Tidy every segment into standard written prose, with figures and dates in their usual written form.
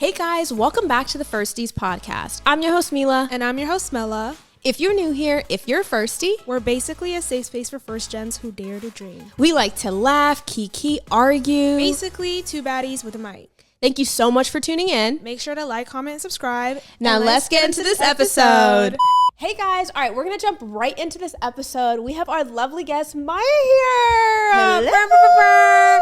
Hey guys, welcome back to the Firsties podcast. I'm your host Mila. And I'm your host Mela. If you're new here, if you're a Firstie, We're basically a safe space for first gens who dare to dream. we like to laugh, kiki, argue. Basically, two baddies with a mic. Thank you so much for tuning in. Make sure to like, comment, and subscribe. Now And let's get into this episode. Hey guys, all right, we're going to jump right into this episode. We have our lovely guest, Maya, here. Hello.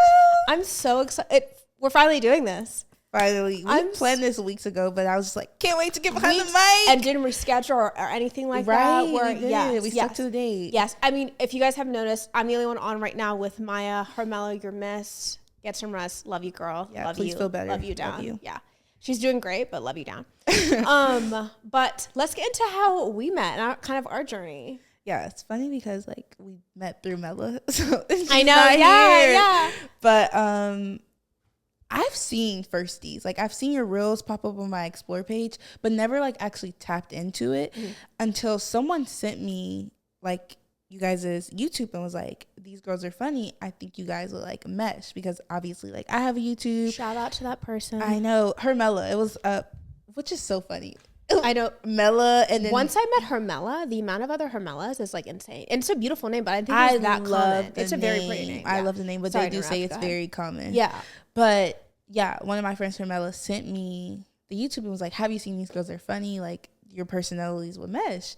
I'm so excited. We're finally doing this. Finally, we planned this weeks ago, but I was just like, can't wait to get behind the mic. And didn't reschedule or anything like that. We stuck to the date. Yes, I mean, if you guys have noticed, I'm the only one on right now with Maya. Hermela, you're missed. Get some rest. Love you, girl. Yeah, love please you. feel better. Love you down. Love you. Yeah, she's doing great, but love you down. But let's get into how we met and kind of our journey. Yeah, it's funny because like we met through Mela. So I know. Yeah. But I've seen Firsties. Like I've seen your reels pop up on my explore page, but never like actually tapped into it until someone sent me like you guys' YouTube and was like, these girls are funny. I think you guys will like mesh because obviously like I have a YouTube. Shout out to that person. I know Hermela. It was which is so funny. I know Mela, and then once I met Hermela, the amount of other Hermelas is like insane. And it's a beautiful name, but I think it's that common. It's a very pretty name. I love the name, but Sorry they do say it's very common. Yeah. But yeah, one of my friends, Hermela, sent me the YouTube and was like, have you seen these girls? They're funny. Like your personalities would mesh.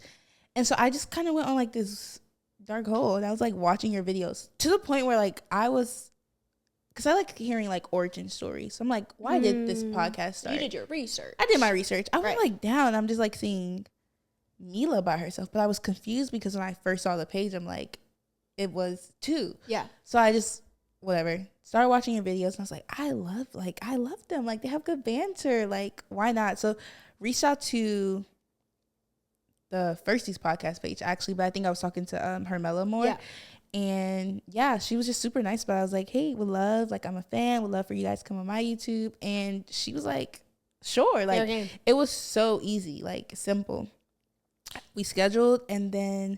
And so I just kind of went on like this dark hole and I was like watching your videos to the point where like because I like hearing like origin stories. So I'm like, why did this podcast start? You did your research. I did my research. I went like down. I'm just like seeing Mila by herself. But I was confused because when I first saw the page, I'm like, it was two. Yeah. So I just, whatever, started watching your videos. And I was like, I love them. Like they have good banter. Like why not? So reached out to the Firsties podcast page actually. But I think I was talking to Hermela more. Yeah. And yeah, she was just super nice. But I was like, hey, would love, like, I'm a fan. Would love for you guys to come on my YouTube. And she was like, sure. Like, it was so easy, like, simple. We scheduled, and then,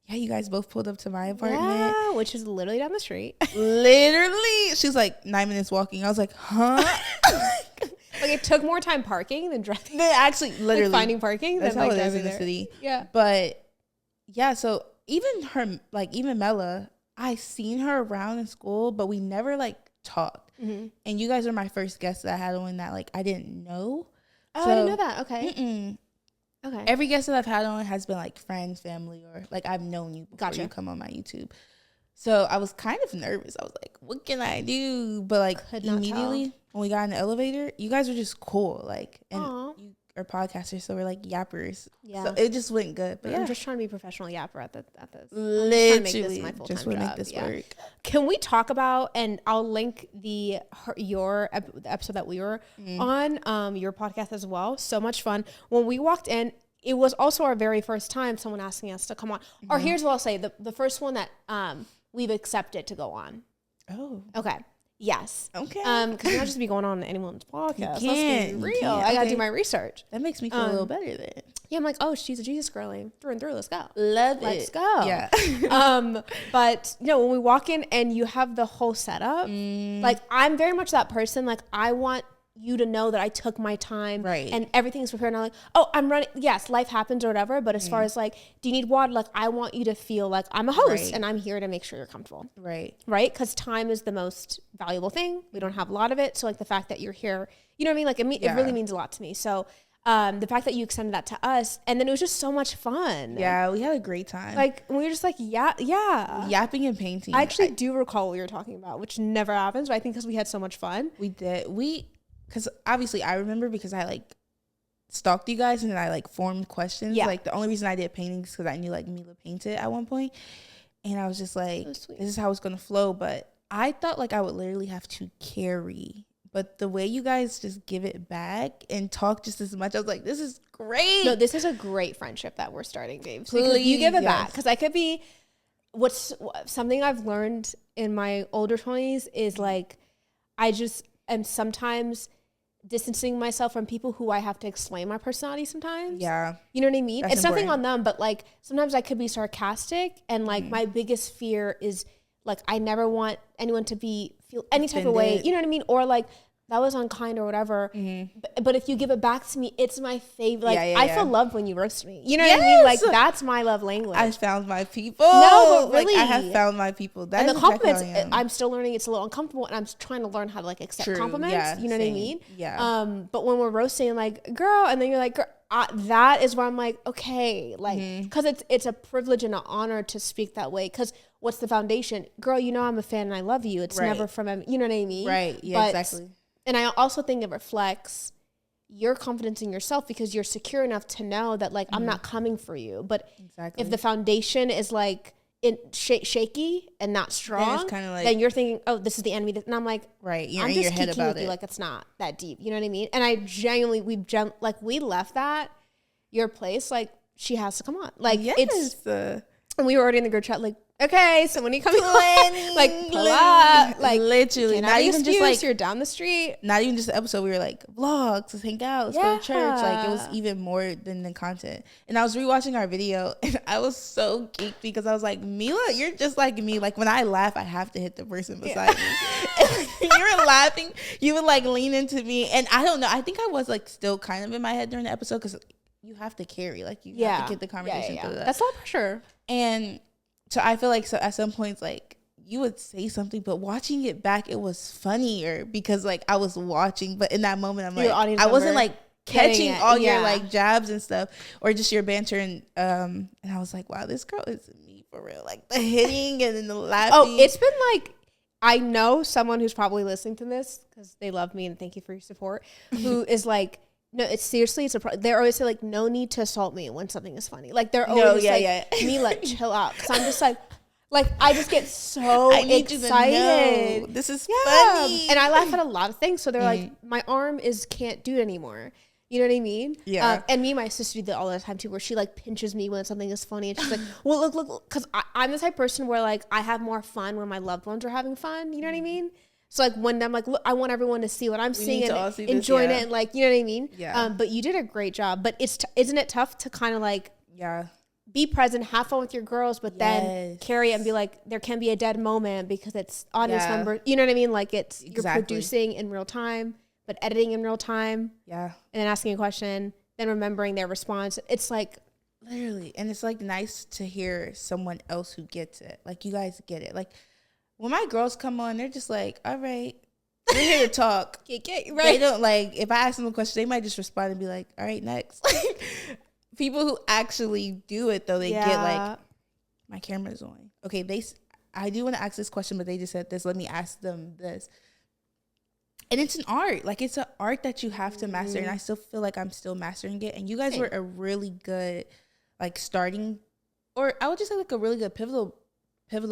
yeah, you guys both pulled up to my apartment. Yeah, which is literally down the street. Literally. She was like 9 minutes walking. I was like, huh? Like, it took more time parking than driving. Actually, literally. Like finding parking. That's than, how like, it is in there. the city. Yeah. But, yeah, so even Mela, I seen her around in school, but we never like talked. Mm-hmm. And you guys are my first guests that I had on that like I didn't know. Oh, so, I didn't know that. Okay. Okay. Every guest that I've had on has been like friends, family, or like I've known you before you come on my YouTube. So I was kind of nervous. I was like, what can I do? But like immediately when we got in the elevator, you guys were just cool. Like, and you are podcasters, so we're like yappers. Yeah. So it just went good. But I'm just trying to be a professional yapper at this. Literally, make this my full-time just want to job. make this work. Can we talk about, and I'll link the episode that we were on, your podcast as well. So much fun. When we walked in, it was also our very first time someone asking us to come on. Or here's what I'll say: the first one that we've accepted to go on. Oh, okay. Yes. Okay. Because you're not just be going on anyone's podcast. You can't. Let's be real. I gotta do my research. That makes me feel a little better then. Yeah, I'm like, oh, she's a Jesus girlie through and through. Let's go. Let's go. Yeah. But when we walk in and you have the whole setup, like I'm very much that person. Like I want you to know that I took my time and everything's prepared. And I'm like, oh, I'm running. Yes, life happens or whatever. But as far as like, do you need water? Like, I want you to feel like I'm a host and I'm here to make sure you're comfortable. Right. Because time is the most valuable thing. We don't have a lot of it. So like the fact that you're here, you know what I mean? Like it really means a lot to me. So the fact that you extended that to us, and then it was just so much fun. Yeah, we had a great time. Like we were just like, yapping and painting. I actually do recall what you were talking about, which never happens. But I think because we had so much fun. We did. Because obviously I remember because I like stalked you guys and then I like formed questions. Yeah. Like the only reason I did paintings because I knew like Mila painted at one point. And I was just like, this is how it's going to flow. But I thought like I would literally have to carry. But the way you guys just give it back and talk just as much, I was like, this is great. No, this is a great friendship that we're starting, babes. Because you give it back. Because I could be, something I've learned in my older 20s is like, I just am sometimes distancing myself from people who I have to explain my personality sometimes. Yeah. You know what I mean? That's it's important. Nothing on them, but like sometimes I could be sarcastic and like my biggest fear is like I never want anyone to feel any type of way. You know what I mean? Or like that was unkind or whatever. But if you give it back to me, it's my favorite. Like, I feel loved when you roast me. You know what I mean? Like, that's my love language. I found my people. No, but really. Like, I have found my people. That and is the compliments, exactly I'm still learning it's a little uncomfortable, and I'm trying to learn how to, like, accept compliments. Yeah, you know what I mean? Yeah. But when we're roasting, like, girl, and then you're like, girl, that is where I'm like, okay. Like, because it's a privilege and an honor to speak that way. Because what's the foundation? Girl, you know I'm a fan and I love you. It's never from, you know what I mean? Right, yeah, exactly. And I also think it reflects your confidence in yourself because you're secure enough to know that, like, I'm not coming for you. But if the foundation is, like, shaky and not strong, then you're thinking, oh, this is the enemy. And I'm like, you're I'm in just your head about it. Like, it's not that deep. You know what I mean? And I genuinely, we left that, your place, like, she has to come on. Like, it's, and we were already in the group chat, like, okay, so when you come in, like, pull up, like, literally, not even just like you're down the street. Not even just the episode. We were like, vlogs, let's hang out, let's go to church. Like, it was even more than the content. And I was rewatching our video, and I was so geeked because I was like, Mila, you're just like me. Like, when I laugh, I have to hit the person beside me. And you were laughing, you would like lean into me, and I don't know. I think I was like still kind of in my head during the episode because you have to carry, like, you have to get the conversation through that. That's a lot of pressure. And so I feel like, so at some points, like, you would say something, but watching it back, it was funnier because, like, I was watching, but in that moment, I'm like, I wasn't like catching all your like jabs and stuff, or just your banter, and I was like, wow, this girl is me for real, like the hitting and then the laughing. Oh, it's been like, I know someone who's probably listening to this because they love me and thank you for your support, who is like, no, it's seriously, they're always say, like, no need to assault me when something is funny. Like, they're always Mila, chill out. Because I'm just like, I just get so excited. This is funny. And I laugh at a lot of things. So they're like, my arm can't do it anymore. You know what I mean? Yeah. And me and my sister do that all the time too, where she like pinches me when something is funny. And she's like, well, look. Because I'm the type of person where, like, I have more fun when my loved ones are having fun. You know what I mean? So, like, when I'm like, look, I want everyone to see what I'm seeing and enjoying it, and, like, you know what I mean? Yeah. But you did a great job. But isn't it tough to kind of, like, be present, have fun with your girls, but then carry it and be like, there can be a dead moment because it's audience member. You know what I mean? Like, you're producing in real time, but editing in real time. Yeah. And then asking a question, then remembering their response. It's like, literally. And it's, like, nice to hear someone else who gets it. Like, you guys get it. Like, when my girls come on, they're just like, all right, we're here to talk. They don't, like, if I ask them a question, they might just respond and be like, all right, next. People who actually do it, though, they get like, my camera's on. Okay, I do want to ask this question, but they just said this. Let me ask them this. And it's an art. Like, it's an art that you have to master. And I still feel like I'm still mastering it. And you guys were a really good, like, starting, or I would just say, like, a really good pivotal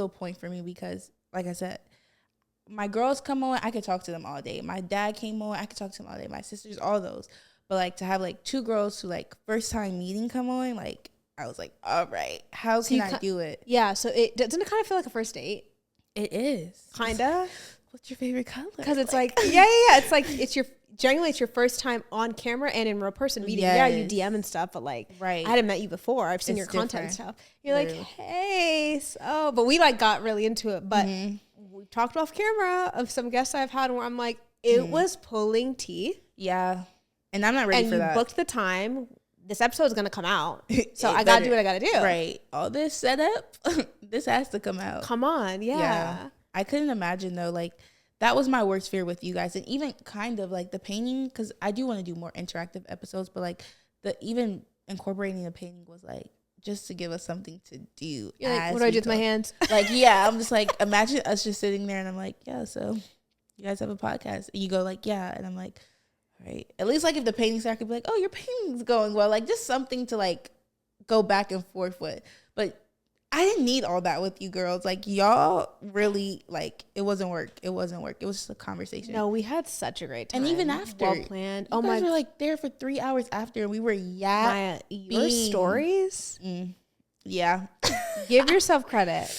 point for me because, like I said, my girls come on, I could talk to them all day. My dad came on, I could talk to him all day. My sisters, all those. But, like, to have, like, two girls who, like, first time meeting come on, like, I was like, all right, how can I do it? Yeah, so doesn't it kind of feel like a first date? It is. Kind of. What's your favorite color? Because it's like, it's like, it's your first time on camera and in real person meeting. Yeah, you DM and stuff, but, like, I hadn't met you before. I've seen your content and stuff. You're like, hey, so, but we, like, got really into it. But we talked off camera of some guests I've had where I'm like, it was pulling teeth. Yeah. And I'm not ready for that. And you booked the time. This episode is going to come out. So I got to do what I got to do. Right. All this setup, this has to come out. Come on. Yeah. I couldn't imagine, though, like, that was my worst fear with you guys. And even kind of, like, the painting, because I do want to do more interactive episodes, but, like, even incorporating the painting was, like, just to give us something to do. You're like, what do I do with my hands? Like, yeah, I'm just like, imagine us just sitting there and I'm like, yeah, so you guys have a podcast. And you go like, yeah. And I'm like, all right. At least, like, if the painting star could be like, oh, your painting's going well. Like, just something to, like, go back and forth with. But I didn't need all that with you girls. Like, y'all really, like, it wasn't work. It was just a conversation. No, we had such a great time. And even after. Well planned. You guys were, like, there for 3 hours after, and we were your stories? Yeah. Give yourself credit.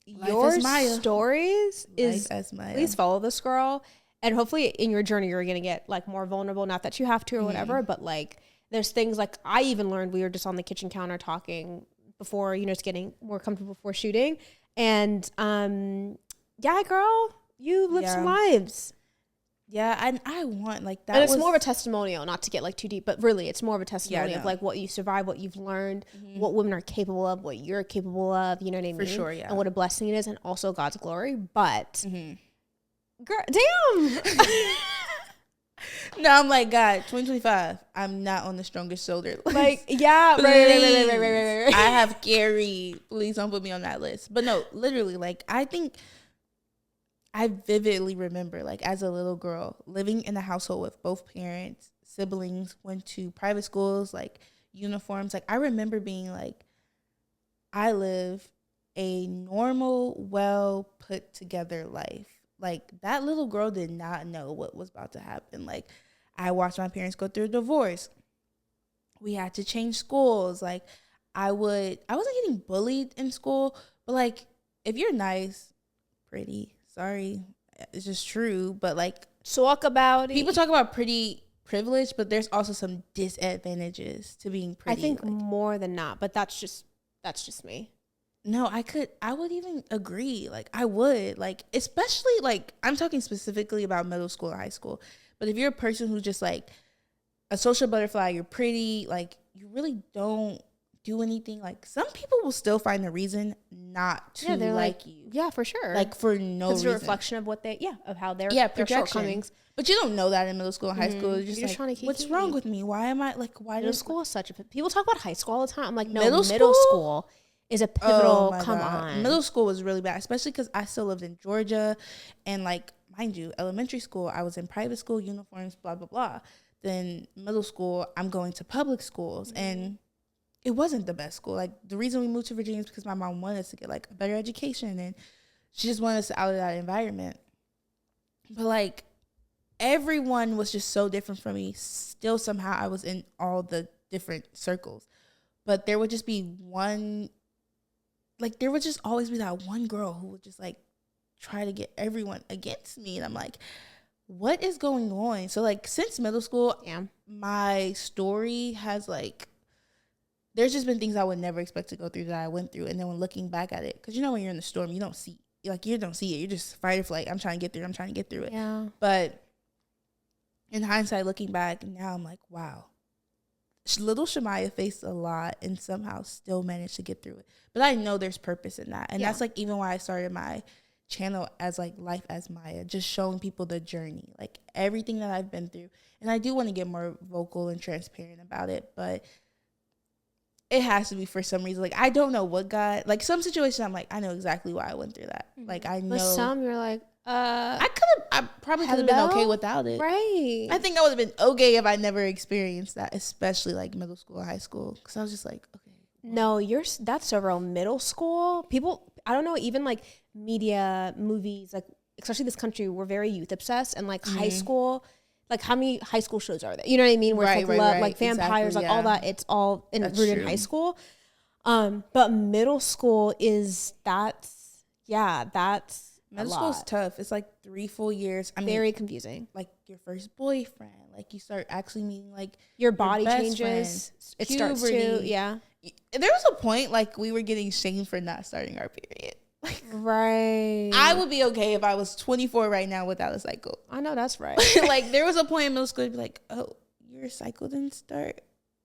Your stories is, please follow this girl. And hopefully in your journey, you're going to get, like, more vulnerable. Not that you have to or whatever, but, like, there's things, like, I even learned, we were just on the kitchen counter talking before, you know, just getting more comfortable before shooting. And, yeah, girl, you live some lives. Yeah, and I want like that. And it's more of a testimonial, not to get like too deep, but really it's more of a testimony Yeah, of like what you survived, what you've learned, what women are capable of, what you're capable of, you know what I mean? For sure, yeah. And what a blessing it is, and also God's glory. But girl, damn. No, I'm like, God, 2025, I'm not on the strongest shoulder list. Like, yeah, right. I have Gary. Please don't put me on that list. But no, literally, like, I think I vividly remember, like, as a little girl, living in a household with both parents, siblings, went to private schools, like, uniforms. Like, I remember being like, I live a normal, well put together life. Like, that little girl did not know what was about to happen. Like, I watched my parents go through a divorce. We had to change schools. Like, I wasn't getting bullied in school, but, like, if you're nice, pretty, sorry, it's just true. But, like, talk about it. People talk about pretty privilege, but there's also some disadvantages to being pretty. I think like, more than not, but that's just me. No, I would even agree. Like, I would, like, especially, like, I'm talking specifically about middle school and high school. But if you're a person who's just, like, a social butterfly, you're pretty, like, you really don't do anything. Like, some people will still find a reason not to like you. Yeah, for sure. Like, for no reason. It's a reflection of what of how their shortcomings. But you don't know that in middle school and high school. You're just You're like, trying to what's wrong with me? Why am I, like, why middle does school is such a... People talk about high school all the time. I'm like, no, Middle middle school? school is a pivotal, come on. Middle school was really bad, especially because I still lived in Georgia. And, like, mind you, elementary school, I was in private school, uniforms, blah, blah, blah. Then middle school, I'm going to public schools. And it wasn't the best school. Like, the reason we moved to Virginia is because my mom wanted us to get, like, a better education. And she just wanted us out of that environment. But, like, everyone was just so different from me. Still, somehow, I was in all the different circles. But there would just be one... Like, there would just always be that one girl who would just, like, try to get everyone against me. And I'm like, what is going on? So, like, since middle school, my story has, like, there's just been things I would never expect to go through that I went through. And then when looking back at it, because, you know, when you're in the storm, you don't see it. You're just fight or flight. I'm trying to get through it. Yeah. But in hindsight, looking back, now I'm like, wow. Little Shemaya faced a lot and somehow still managed to get through it. But I know there's purpose in that. And that's, like, even why I started my channel as, like, Life as Maya, just showing people the journey, like, everything that I've been through. And I do want to get more vocal and transparent about it, but it has to be for some reason. Like, I don't know what God, like, some situations I'm like, I know exactly why I went through that. Like, I know. But some you're like, I probably could have been okay without it. Right. I think I would have been okay if I never experienced that, especially, like, middle school, high school. Because I was just like, okay. No, that's so real. Middle school, people, I don't know, even, like, media, movies, like, especially this country, we're very youth obsessed. And, like, high school, like, how many high school shows are there? You know what I mean? Where it's, like, love, like, vampires, exactly, like, all that. It's all rooted in high school. But middle school that's middle school's tough. It's like 3 full years. I mean, very confusing. Like, your first boyfriend, like, you start actually meeting, like, your body changes. Friend, it starts to, yeah. There was a point, like, we were getting shamed for not starting our period. Like, right. I would be okay if I was 24 right now without a cycle. I know that's right. Like, there was a point in middle school to be like, oh, your cycle didn't start.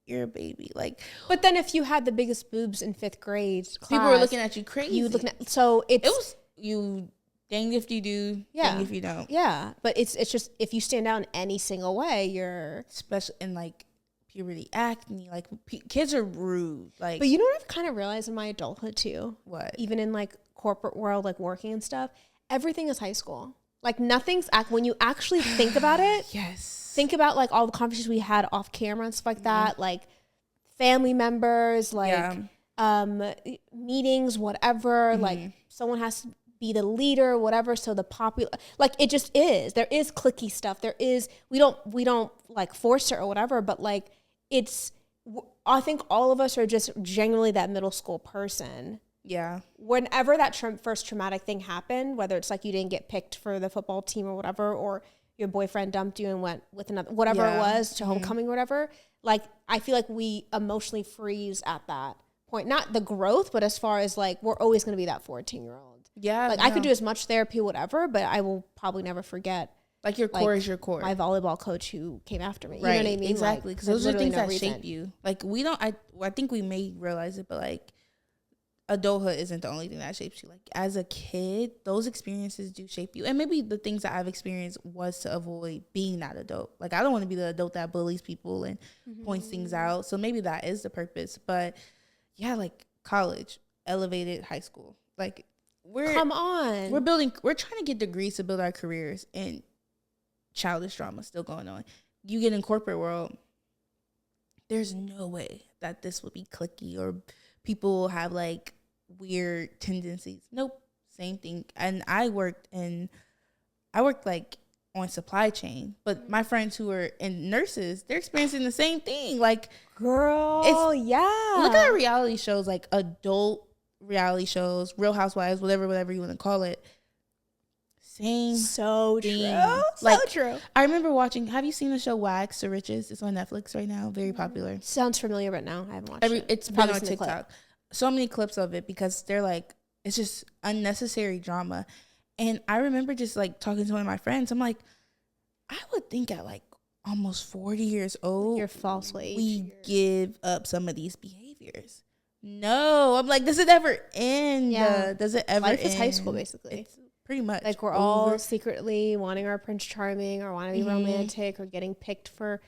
You're a baby. Like, but then if you had the biggest boobs in 5th grade class, people were looking at you crazy. It was you dang if you do, dang if you don't. Yeah, but it's just if you stand out in any single way, you're especially in, like, puberty, acne, like, kids are rude. Like, but you know what I've kind of realized in my adulthood too? What? Even in, like, corporate world, like, working and stuff, everything is high school. Like, nothing's when you actually think about it. Yes. Think about, like, all the conversations we had off camera and stuff like that, like family members, like meetings, whatever. Like, someone has to be the leader, whatever. So the popular, like, it just is. There is cliquey stuff. There is. We don't like force it or whatever. But, like, I think all of us are just genuinely that middle school person. Yeah. Whenever that first traumatic thing happened, whether it's like you didn't get picked for the football team or whatever, or your boyfriend dumped you and went with another, whatever it was, to homecoming or whatever, like, I feel like we emotionally freeze at that point. Not the growth, but as far as, like, we're always going to be that 14-year-old. Yeah. Like, I could do as much therapy, whatever, but I will probably never forget Like your core is your core. My volleyball coach who came after me. Right. You know what I mean? Exactly. Because those are things that shape you. Like we don't, I think we may realize it, but like adulthood isn't the only thing that shapes you. Like as a kid, those experiences do shape you. And maybe the things that I've experienced was to avoid being that adult. Like I don't want to be the adult that bullies people and points things out. So maybe that is the purpose. But yeah, like college, elevated high school. Like we're trying to get degrees to build our careers, and childish drama still going on. You get in corporate world, there's no way that this would be cliquey or people have like weird tendencies. Nope, same thing. And I worked like on supply chain, but my friends who are in nurses, they're experiencing the same thing. Like, girl, yeah. Look at reality shows, like adult reality shows, Real Housewives, whatever you want to call it. Same. So thing. True. Like, so true. I remember watching. Have you seen the show Wags to Riches? It's on Netflix right now. Very popular. Sounds familiar, but no, I haven't watched it. It's been on TikTok. So many clips of it because they're like, it's just unnecessary drama. And I remember just like talking to one of my friends. I'm like, I would think at like almost 40 years old, your false age, we give up some of these behaviors. No, I'm like, does it ever end? Yeah. Does it ever Life end? is high school, basically. It's pretty much. Like we're all secretly wanting our Prince Charming or want to be romantic or getting picked for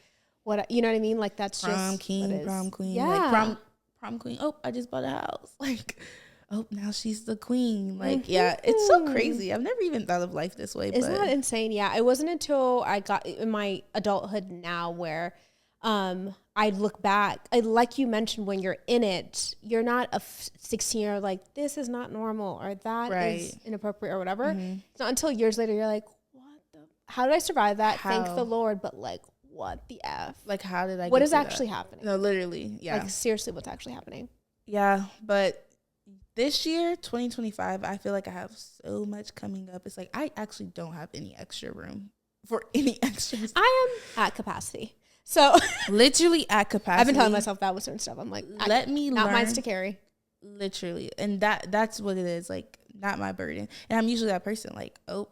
what, you know what I mean? Like that's prom just king, prom queen. Yeah. Like prom queen. Oh, I just bought a house. Like, oh, now she's the queen. Like, yeah, it's so crazy. I've never even thought of life this way. Isn't that insane? Yeah. It wasn't until I got in my adulthood now where I look back, like you mentioned, when you're in it, you're not a 16-year-old like, this is not normal or that is inappropriate or whatever. It's not until years later you're like, how did I survive that? Thank the Lord. But like, what the F? Like, how did I what is actually happening? No, literally. Yeah. Like, seriously, what's actually happening? Yeah. But this year, 2025, I feel like I have so much coming up. It's like, I actually don't have any extra room for any extras. I am at capacity. So literally at capacity. I've been telling myself that with certain stuff. I'm like, let me not learn. mine to carry. Literally. And that's what it is. Like, not my burden. And I'm usually that person like, oh,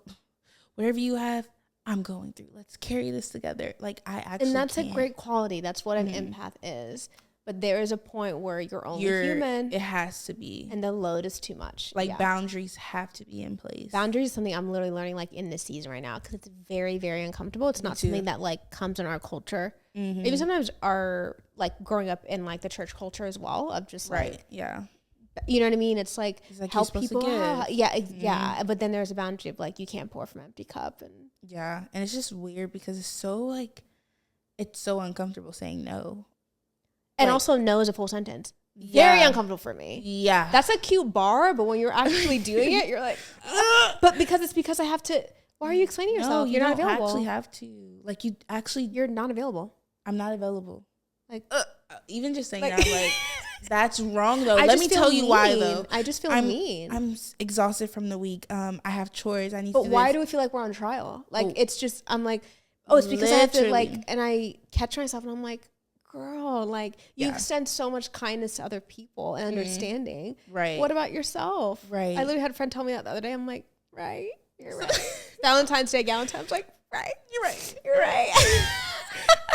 whatever you have, I'm going through. Let's carry this together. Like, I actually And that's can. a great quality. That's what an empath is. But there is a point where you're only human. It has to be. And the load is too much. Like, boundaries have to be in place. Boundaries is something I'm literally learning, like, in this season right now. Because it's very, very uncomfortable. It's not something that, like, comes in our culture. Maybe sometimes our, like, growing up in, like, the church culture as well. Of just, like. Yeah. You know what I mean? It's like help people out. Yeah. But then there's a boundary of, like, you can't pour from an empty cup. And yeah. And it's just weird because it's so, like, it's so uncomfortable saying no. And also, no is a full sentence. Very uncomfortable for me. Yeah. That's a cute bar, but when you're actually doing it, you're like, but because I have to, why are you explaining yourself? You're not available. You actually have to. Like, you're not available. I'm not available. Like, even just saying that, like, that's wrong, though. Let me tell you why, though. I just feel mean. I'm exhausted from the week. I have chores. I need to But do why this. do we feel like we're on trial? Like, it's just, I'm like, oh, it's because I have to, like, and I catch myself and I'm like, girl, like, you extend so much kindness to other people and understanding. Right. What about yourself? Right. I literally had a friend tell me that the other day. I'm like, right, you're right. Valentine's Day, Galentine's like, right, you're right.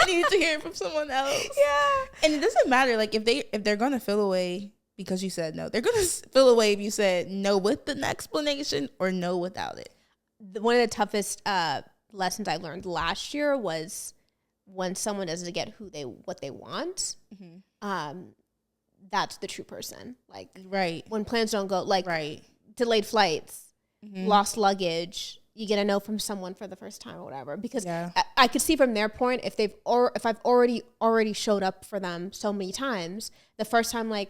I need to hear it from someone else. Yeah. And it doesn't matter. Like, if they're gonna feel away because you said no, they're gonna feel away if you said no with an explanation or no without it. One of the toughest lessons I learned last year was when someone doesn't get what they want, that's the true person. Like, when plans don't go, like, delayed flights, lost luggage, you get a no from someone for the first time or whatever. Because I could see from their point, if I've already showed up for them so many times, the first time, like,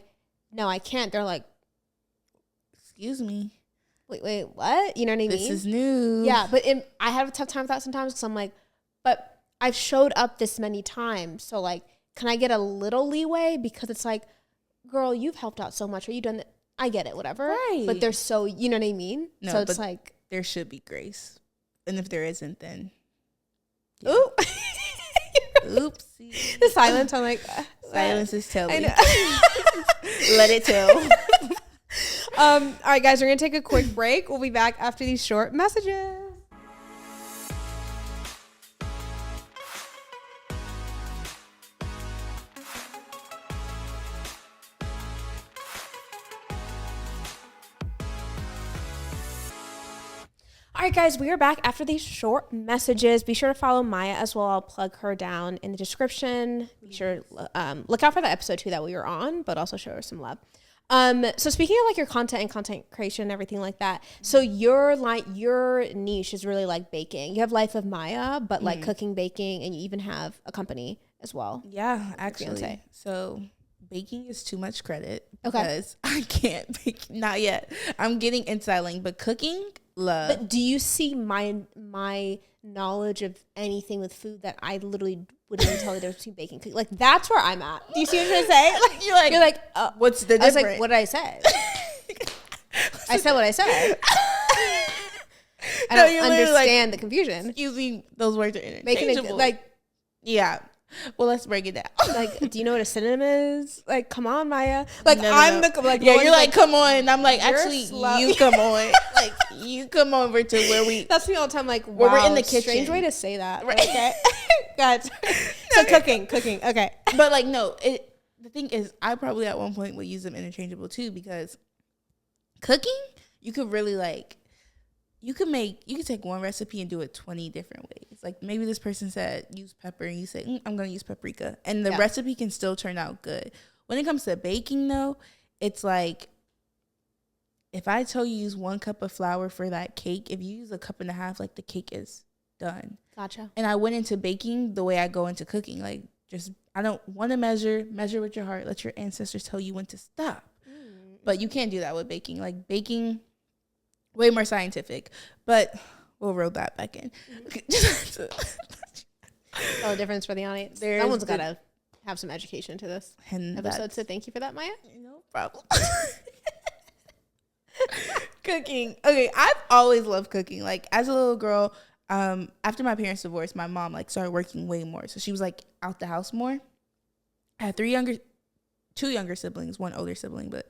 no, I can't. They're like, excuse me. Wait, what? You know what I mean? This is new. Yeah, but I have a tough time with that sometimes because I'm like, but I've showed up this many times, so, like, can I get a little leeway? Because it's like, girl, you've helped out so much. Are you done that? I get it, whatever. Right. But they're so, you know what I mean? No, so it's like, there should be grace. And if there isn't, then. Yeah. Ooh. Oopsie. The silence, I'm like. Silence is telling. Let it tell. All right, guys, we're going to take a quick break. We'll be back after these short messages. right, guys, we are back after these short messages. Be sure to follow Maya as well. I'll plug her down in the description. Be sure look out for the episode 2 that we were on, but also show her some love. So speaking of like your content and content creation and everything like that, so your niche is really like baking. You have Life of Maya, but like cooking, baking, and you even have a company as well. Yeah, actually. So baking is too much credit because I can't bake. Not yet. I'm getting into that lane, but cooking, love. But do you see my knowledge of anything with food that I literally wouldn't even tell the difference between baking and cooking? Like, that's where I'm at. Do you see what I'm trying to say? Like, you're like, what's the difference? I was like, what did I say? I said what I said. I don't understand the confusion. Using those words are interchangeable. Yeah. Well, let's break it down. Like, do you know what a synonym is? Like, come on, Maya. Like, no. Yeah, you're like, come on. And I'm like, actually, you come on. Like, you come over to where we. That's me all the time. Like, wow, where we're in the kitchen. Strange way to say that. Right. Okay. God. So cooking. Okay. But like, no. The thing is, I probably at one point would use them interchangeable too, because cooking, you could really like. You could take one recipe and do it 20 different ways. Like maybe this person said use pepper and you say, I'm going to use paprika. And the recipe can still turn out good. When it comes to baking though, it's like if I tell you use 1 cup of flour for that cake, if you use 1.5 cups, like the cake is done. Gotcha. And I went into baking the way I go into cooking. Like I don't want to measure with your heart. Let your ancestors tell you when to stop. But you can't do that with baking. Like baking, way more scientific, but we'll roll that back in. Oh, difference for the audience. Someone's got to have some education to this episode, so thank you for that, Maya. No problem. Cooking. Okay, I've always loved cooking. Like, as a little girl, after my parents divorced, my mom, like, started working way more. So she was, like, out the house more. I had 2 younger siblings, 1 older sibling, but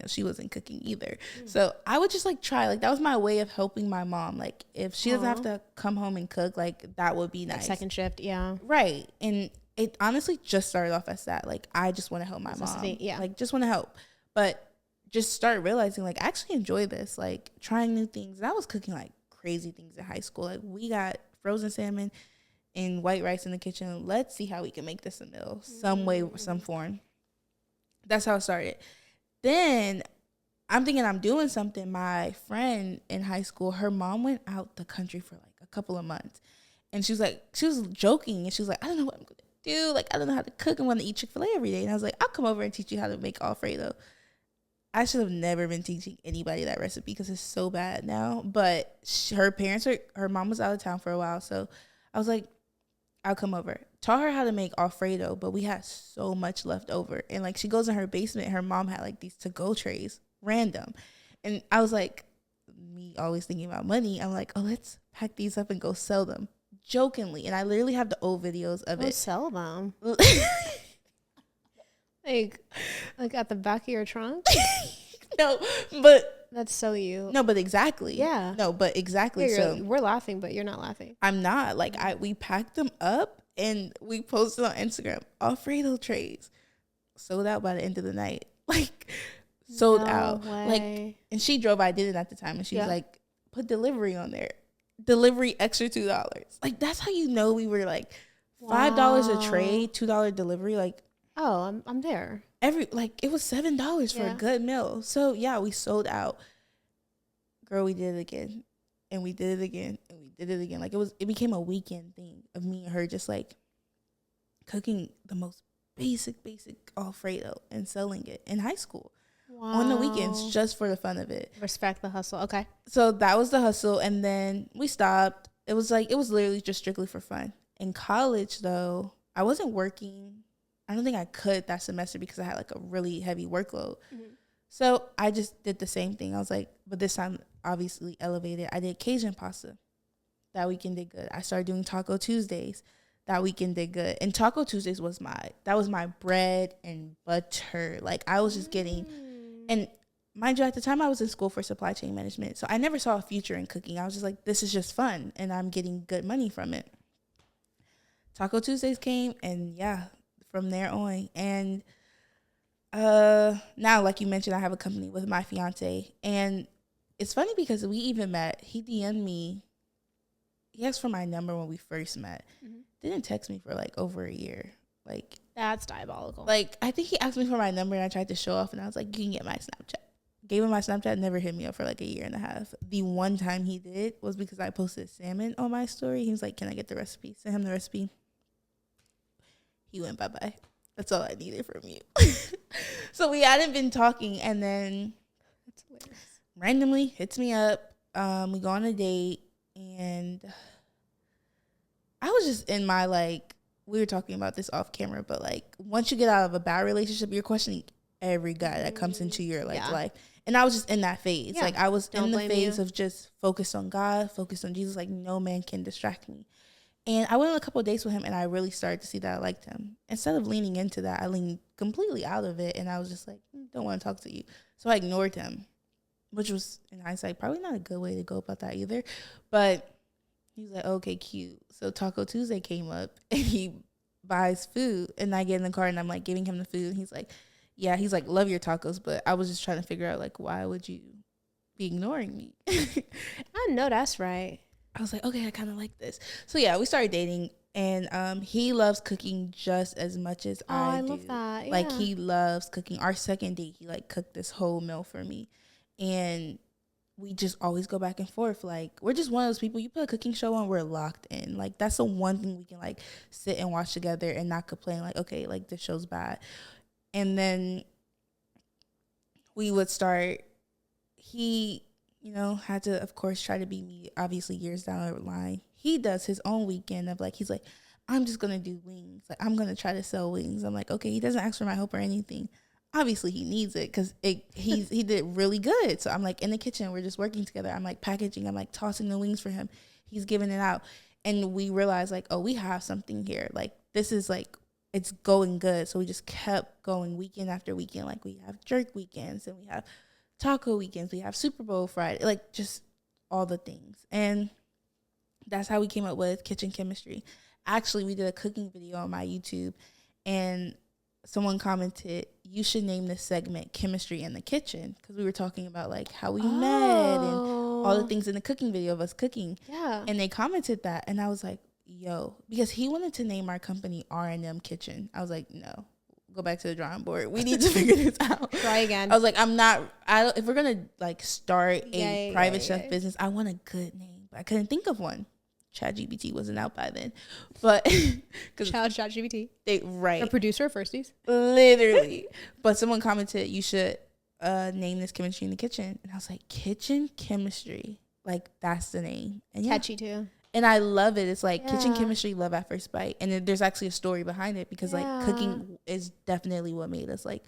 she wasn't cooking either. So I would just like try, like that was my way of helping my mom. Like if she doesn't have to come home and cook, like that would be nice. Like second shift, yeah. Right. And it honestly just started off as that. Like I just want to help my mom. Yeah. Like just want to help. But just start realizing like I actually enjoy this, like trying new things. And I was cooking like crazy things in high school. Like we got frozen salmon and white rice in the kitchen. Let's see how we can make this a meal some way, some form. That's how it started. Then I'm thinking I'm doing something. My friend in high school, her mom went out the country for like a couple of months. And she was joking. And she was like, I don't know what I'm going to do. Like, I don't know how to cook. I want to eat Chick-fil-A every day. And I was like, I'll come over and teach you how to make Alfredo. I should have never been teaching anybody that recipe because it's so bad now. But her mom was out of town for a while. So I was like, I'll come over. Taught her how to make Alfredo, but we had so much left over. And like she goes in her basement, her mom had like these to-go trays, random. And I was like, me always thinking about money, I'm like, oh, let's pack these up and go sell them. Jokingly. And I literally have the old videos of it. Sell them. like at the back of your trunk? No, but that's so you. No, but exactly. Yeah. No, but exactly. Yeah, so we're laughing, but you're not laughing. I'm not. Like we packed them up and we posted on Instagram, Alfredo trays. Sold out by the end of the night. Like sold out. Way. Like, and she drove, I did it at the time, and she was like, put delivery on there. Delivery extra $2. Like that's how you know we were like $5 a tray, $2 delivery. Like, oh, I'm there. It was $7 for a good meal. So yeah, we sold out. Girl, we did it again. And we did it again. And we did it again. Like it became a weekend thing of me and her just like cooking the most basic Alfredo and selling it in high school. Wow. On the weekends just for the fun of it. Respect the hustle. Okay. So that was the hustle, and then we stopped. It was literally just strictly for fun. In college though, I wasn't working. I don't think I could that semester because I had like a really heavy workload. Mm-hmm. So I just did the same thing. I was like, but this time obviously elevated. I did Cajun pasta. That weekend did good. I started doing Taco Tuesdays. That weekend did good. And Taco Tuesdays was my bread and butter. Like I was just getting, and mind you, at the time I was in school for supply chain management. So I never saw a future in cooking. I was just like, this is just fun. And I'm getting good money from it. Taco Tuesdays came, and yeah, from there on. And now, like you mentioned, I have a company with my fiance, and it's funny because we even met. He DM'd me. He asked for my number when we first met. Mm-hmm. Didn't text me for like over a year. Like, that's diabolical. Like, I think he asked me for my number and I tried to show off and I was like, you can get my Snapchat. Gave him my Snapchat, never hit me up for like a year and a half. The one time he did was because I posted salmon on my story. He was like, can I get the recipe? Sent him the recipe. He went bye-bye. That's all I needed from you. So we hadn't been talking, and then randomly hits me up. We go on a date, and I was just in my, like, we were talking about this off camera, but, like, once you get out of a bad relationship, you're questioning every guy that comes into your, like, life. And I was just in that phase. Yeah. Like, I was in the phase of just focused on God, focused on Jesus. Like, no man can distract me. And I went on a couple of dates with him, and I really started to see that I liked him. Instead of leaning into that, I leaned completely out of it, and I was just like, don't want to talk to you. So I ignored him, which was, in hindsight, probably not a good way to go about that either. But he was like, okay, cute. So Taco Tuesday came up, and he buys food, and I get in the car, and I'm, like, giving him the food, and he's like, yeah, he's like, love your tacos, but I was just trying to figure out, like, why would you be ignoring me? I know that's right. I was like, okay, I kind of like this. So, yeah, we started dating, and he loves cooking just as much as I do. Love that. Yeah. Like, he loves cooking. Our second date, he, like, cooked this whole meal for me, and we just always go back and forth. Like, we're just one of those people, you put a cooking show on, we're locked in. Like, that's the one thing we can, like, sit and watch together and not complain, like, okay, like, this show's bad. And then we would start, he, you know, had to, of course, try to be me, obviously, years down the line. He does his own weekend of, like, he's like, I'm just going to do wings. Like, I'm going to try to sell wings. I'm like, okay, he doesn't ask for my help or anything. Obviously, he needs it because he did really good. So I'm, like, in the kitchen. We're just working together. I'm, like, packaging. I'm, like, tossing the wings for him. He's giving it out. And we realized, like, oh, we have something here. Like, this is, like, it's going good. So we just kept going weekend after weekend. Like, we have jerk weekends and we have taco weekends. We have Super Bowl Friday. Like, just all the things. And that's how we came up with Kitchen Chemistry. Actually, we did a cooking video on my YouTube. And someone commented, you should name this segment Chemistry in the Kitchen. Because we were talking about, like, how we met and all the things in the cooking video of us cooking. Yeah. And they commented that. And I was like, yo, because he wanted to name our company R&M Kitchen. I was like, no, go back to the drawing board. We need to figure this out. Try again. I was like, if we're going to, like, start a private chef business, I want a good name. But I couldn't think of one. ChatGPT wasn't out by then. But shout out ChatGPT. Right. A producer of Firsties. Literally. But someone commented, you should name this Chemistry in the Kitchen. And I was like, Kitchen Chemistry. Like, that's the name. And catchy too. And I love it. It's like Kitchen Chemistry, love at first bite. And there's actually a story behind it because, like, cooking is definitely what made us, like,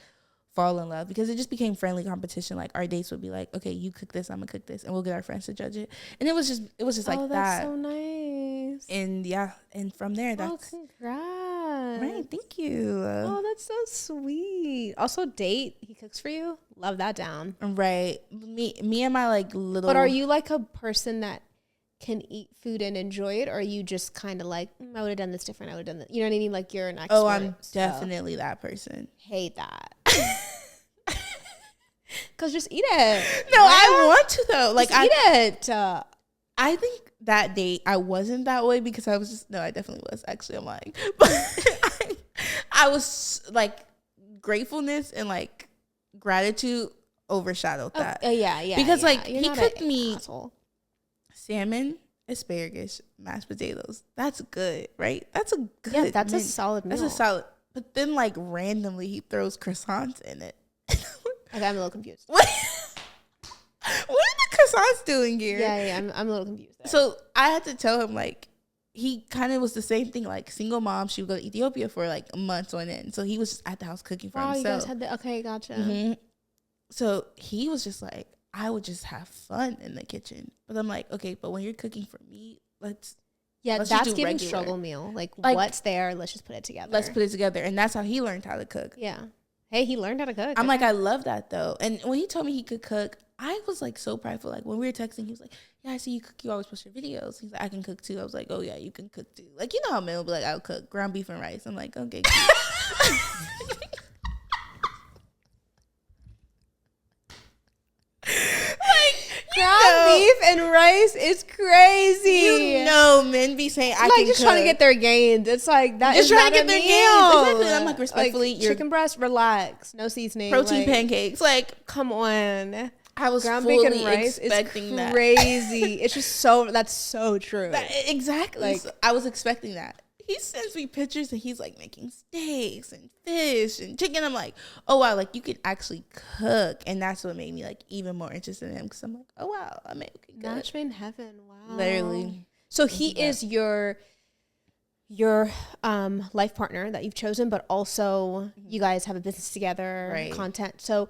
fall in love. Because it just became friendly competition. Like, our dates would be like, okay, you cook this, I'm going to cook this. And we'll get our friends to judge it. And it was just like that. That's so nice. And, yeah. And from there, that's... Oh, congrats. Right, thank you. Oh, that's so sweet. Also, date, he cooks for you? Love that down. Right. Me and my, like, little... But are you, like, a person that can eat food and enjoy it, or are you just kind of like, I would have done this different, I would have done that, you know what I mean? Like, you're an expert. Oh, I'm definitely that person. Hate that. Because just eat it. No, I want to, though. Like, just eat it. I think that date I wasn't that way because I was just, no, I definitely was. Actually, I'm lying. But I was, like, gratefulness and, like, gratitude overshadowed that. Yeah. Because, like, he cooked me asshole. Salmon, asparagus, mashed potatoes. That's good, right? That's a good Yeah, that's a solid meal. That's a solid. But then, like, randomly he throws croissants in it. Okay, I'm a little confused. What are the croissants doing here? Yeah, I'm a little confused there. So I had to tell him, like, he kind of was the same thing, like, single mom. She would go to Ethiopia for, like, months on end. So he was just at the house cooking for himself. You guys had okay, gotcha. Mm-hmm. So he was just like, I would just have fun in the kitchen. But I'm like, okay, but when you're cooking for me, let's that's giving regular struggle meal. Like, what's there? Let's just put it together. Let's put it together. And that's how he learned how to cook. Yeah. Hey, he learned how to cook. I'm like, I love that, though. And when he told me he could cook, I was, like, so prideful. Like, when we were texting, he was like, yeah, I see you cook. You always post your videos. He's like, I can cook, too. I was like, oh, yeah, you can cook, too. Like, you know how men will be like, I'll cook ground beef and rice. I'm like, okay, Ground beef and rice is crazy. You know, men be saying I like can just cook. trying to get their gains. It's like that. Just is trying not to get a their meal. gains. Exactly. I'm like, respectfully, like, your chicken breast, relax, no seasoning, protein like, pancakes. Like, come on. I was ground fully bacon rice expecting is crazy. It's just so that's so true. Exactly. Like, so I was expecting that. He sends me pictures and he's like making steaks and fish and chicken. I'm like, oh wow, like you can actually cook, and that's what made me like even more interested in him because I'm like, oh wow, I make good. match made in heaven. Wow. Literally. So he is your life partner that you've chosen, but also you guys have a business together, Right. content. So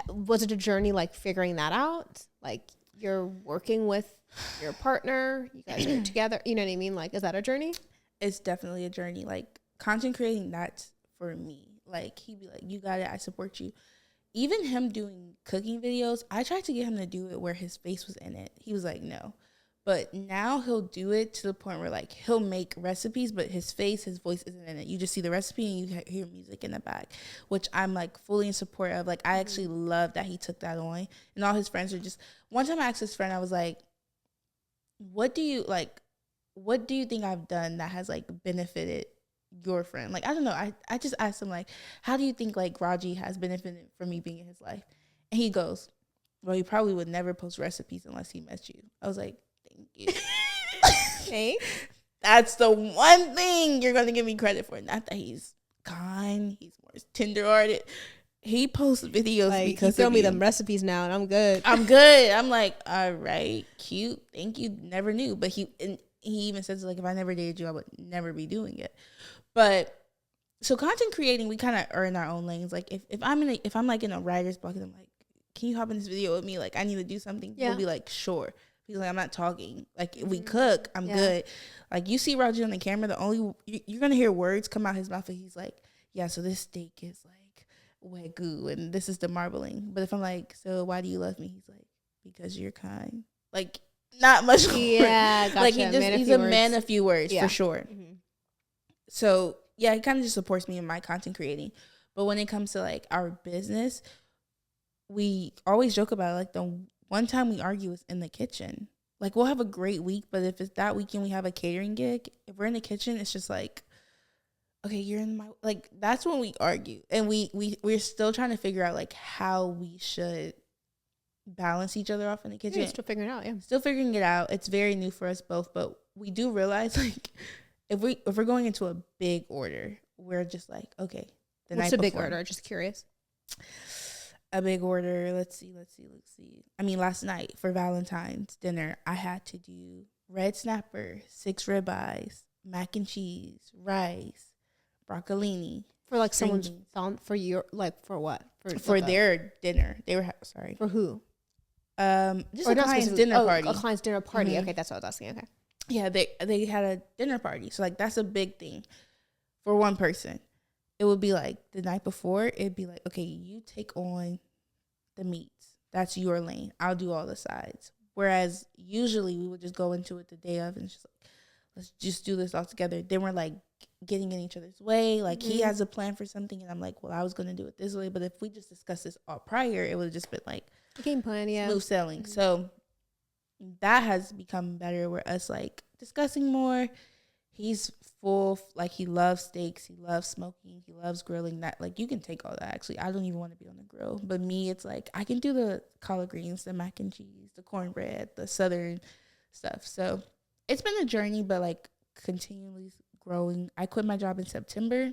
was it a journey like figuring that out? Like you're working with your partner, you guys are together, you know what I mean? Like, is that a journey? It's definitely a journey. Like content creating, that's for me. Like he'd be like, you got it, I support you. Even him doing cooking videos, I tried to get him to do it where his face was in it. He was like, no. But now he'll do it to the point where like he'll make recipes, but his voice isn't in it. You just see the recipe and you hear music in the back, which I'm like fully in support of. Like I actually love that he took that on, and all his friends are just. One time I asked his friend, I was like, what do you think I've done that has like benefited your friend? Like I don't know. I just asked him like, how do you think like Raji has benefited from me being in his life? And he goes, well, he probably would never post recipes unless he met you. I was like, thank you. Hey, That's the one thing you're gonna give me credit for. Not that he's kind, he's more tenderhearted. He posts videos like because you throw of me you. them recipes now and I'm good. I'm good. I'm like, all right, cute. Thank you. Never knew. But he even says like, if I never dated you, I would never be doing it. But so content creating, we kind of are in our own lanes. Like if I'm like in a writer's block and I'm like, can you hop in this video with me? Like I need to do something. Yeah. He'll be like, sure. He's like, I'm not talking. Like if we cook, I'm good. Like you see Roger on the camera, you're gonna hear words come out his mouth, and he's like, yeah. So this steak is like wagyu, and this is the marbling. But if I'm like, so why do you love me? He's like, because you're kind. Like not much more. Yeah, gotcha. Like he's a man of few words for sure. Mm-hmm. So yeah, he kind of just supports me in my content creating. But when it comes to like our business, we always joke about it. Like the one time we argue is in the kitchen. Like we'll have a great week, but if it's that weekend we have a catering gig, if we're in the kitchen, it's just like, okay, you're in my, like that's when we argue. And we're still trying to figure out like how we should balance each other off in the kitchen. Yeah, still figuring it out, yeah. Still figuring it out. It's very new for us both, but we do realize like if we're going into a big order, we're just like, okay. What's a big order? Just curious. A big order. Let's see. I mean, last night for Valentine's dinner, I had to do red snapper, 6 ribeyes, mac and cheese, rice, broccolini. For like someone's found for your like for what? For their dinner. They were sorry. For who? Just a client's dinner party. A client's dinner party. Mm-hmm. Okay, that's what I was asking. Okay. Yeah, they had a dinner party. So like that's a big thing for one person. It would be like the night before, it'd be like, okay, you take on the meats. That's your lane. I'll do all the sides. Whereas usually we would just go into it the day of and just like, let's just do this all together. Then we're like getting in each other's way. Like he has a plan for something and I'm like, well, I was going to do it this way. But if we just discussed this all prior, it would have just been like game plan, yeah. Smooth sailing. Mm-hmm. So that has become better. We're us like discussing more. He's full, like he loves steaks, he loves smoking, he loves grilling. That like you can take all that. Actually, I don't even want to be on the grill, but me, it's like I can do the collard greens, the mac and cheese, the cornbread, the southern stuff. So it's been a journey, but like continually growing. I quit my job in September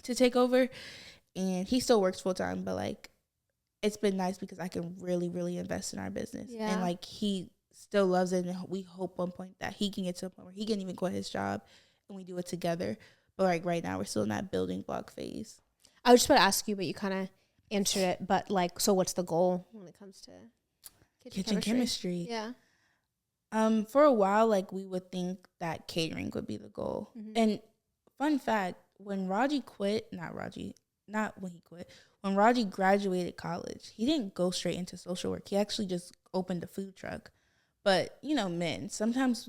to take over, and he still works full time, but like it's been nice because I can really, really invest in our business, and like he still loves it, and we hope one point that he can get to a point where he can even quit his job and we do it together. But like right now we're still in that building block phase. I was just about to ask you, but you kind of answered it. But like, so what's the goal when it comes to kitchen chemistry? Yeah. For a while, like we would think that catering would be the goal. Mm-hmm. And fun fact, when Raji when Raji graduated college, he didn't go straight into social work. He actually just opened a food truck. But, you know, men, sometimes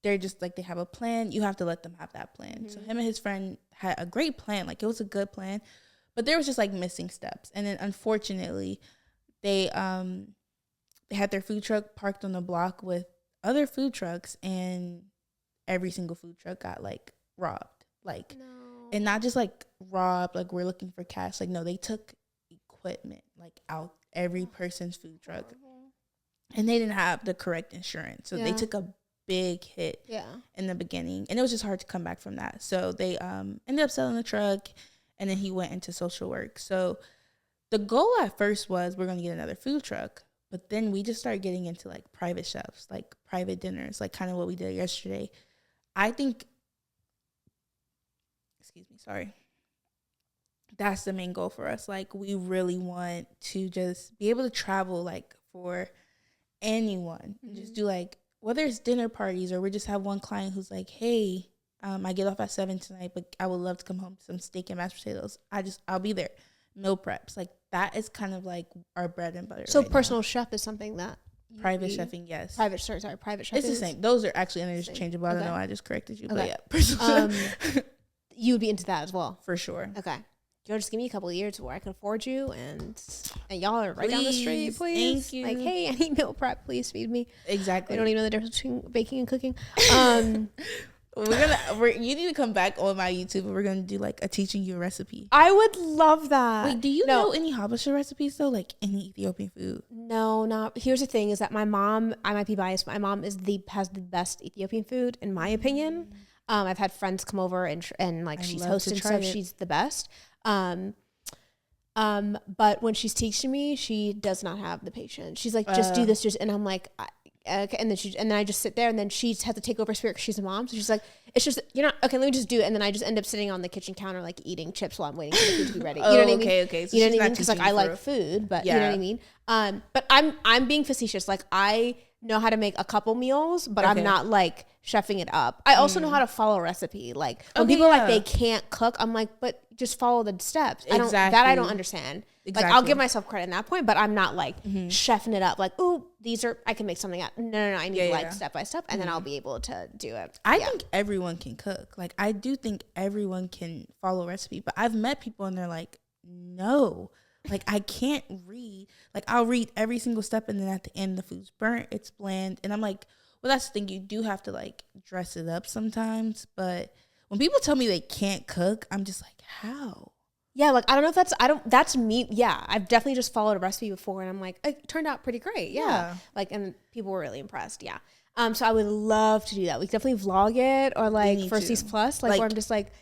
they're just like, they have a plan. You have to let them have that plan. Mm-hmm. So him and his friend had a great plan. Like, it was a good plan. But there was just, like, missing steps. And then, unfortunately, they they had their food truck parked on the block with other food trucks, and every single food truck got like robbed. Like, and not just like robbed, like we're looking for cash. Like, no, they took equipment like out every person's food truck, and they didn't have the correct insurance, so they took a big hit in the beginning, and it was just hard to come back from that. So they ended up selling the truck, and then he went into social work. So the goal at first was we're going to get another food truck, but then we just started getting into like private chefs, like private dinners, like kind of what we did yesterday. I think, that's the main goal for us. Like, we really want to just be able to travel, like, for anyone, and just do like, whether it's dinner parties or we just have one client who's like, hey, I get off at 7 tonight, but I would love to come home to some steak and mashed potatoes. I'll be there. Meal preps. Like, that is kind of like our bread and butter. So personal chef is something that private chefing, yes. Private chef. It's the same. Those are actually interchangeable. I don't know. I just corrected you, but yeah, personal chef. You would be into that as well, for sure. Okay. You'll just give me a couple of years where I can afford you, and y'all are right down the street, please. Thank you. Like, hey, I need meal prep. Please feed me. Exactly. I don't even know the difference between baking and cooking. You need to come back on my YouTube, and we're gonna do like a teaching you a recipe. I would love that. Wait, do you know any Habesha recipes though? Like any Ethiopian food? No, not. Here's the thing: is that my mom. I might be biased. My mom has the best Ethiopian food, in my opinion. I've had friends come over and like she's hosting stuff. She's the best. But when she's teaching me, she does not have the patience. She's like, just do this, and I'm like, okay. And then I just sit there, and then she has to take over spirit because she's a mom. So she's like, it's just, you're not, okay, let me just do it. And then I just end up sitting on the kitchen counter, like eating chips while I'm waiting for the food to be ready. You know what I mean? Okay. So you know what I mean? Because like I like food, but you know what I mean? But I'm being facetious. Like, I know how to make a couple meals, but I'm not like chefing it up. I also know how to follow a recipe. Like when people are like, they can't cook, I'm like, but just follow the steps. I don't understand. Like, I'll give myself credit in that point, but I'm not like chefing it up. Like, ooh, I can make something out. No. I need step by step, and then I'll be able to do it. I think everyone can cook. Like, I do think everyone can follow a recipe, but I've met people and they're like, no, like, I can't read. Like, I'll read every single step, and then at the end, the food's burnt, it's bland. And I'm like, well, that's the thing. You do have to like dress it up sometimes. But when people tell me they can't cook, I'm just like, how? Yeah, like, I don't know if that's me. Yeah, I've definitely just followed a recipe before, and I'm like, it turned out pretty great. Yeah. Like, and people were really impressed. Yeah. So I would love to do that. We could definitely vlog it, or like Firsties Plus, like where I'm just like,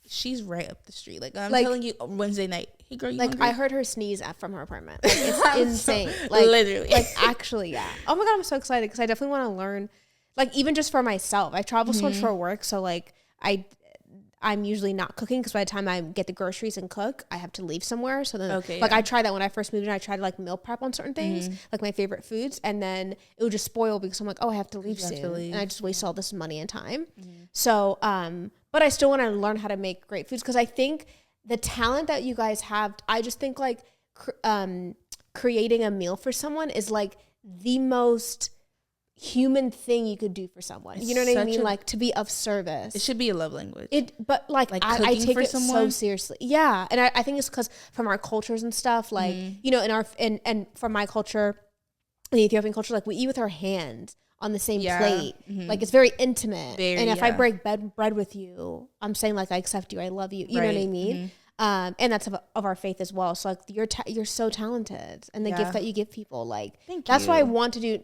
she's right up the street. Like, I'm telling you, Wednesday night, hey girl, you like hungry? I heard her sneeze from her apartment. Like, it's insane. Like, literally. Like, actually, yeah. Oh my God, I'm so excited because I definitely want to learn, like, even just for myself. I travel so much for work, so like I'm usually not cooking because by the time I get the groceries and cook, I have to leave somewhere. So then, I tried that when I first moved in. I tried to like meal prep on certain things, like my favorite foods, and then it would just spoil because I'm like, oh, I have to leave soon, and I just waste all this money and time. So, but I still want to learn how to make great foods because I think the talent that you guys have, I just think like creating a meal for someone is like the most human thing you could do for someone. You know what I mean? Like, to be of service. It should be a love language. But I take it so seriously. Yeah. And I think it's because from our cultures and stuff, like, you know, and from my culture, the Ethiopian culture, like, we eat with our hands on the same plate. Like, it's very intimate. And if I break bread with you, I'm saying like, I accept you, I love you. You know what I mean? And that's of our faith as well. So like, you're so talented, and the gift that you give people, like, that's why I want to do.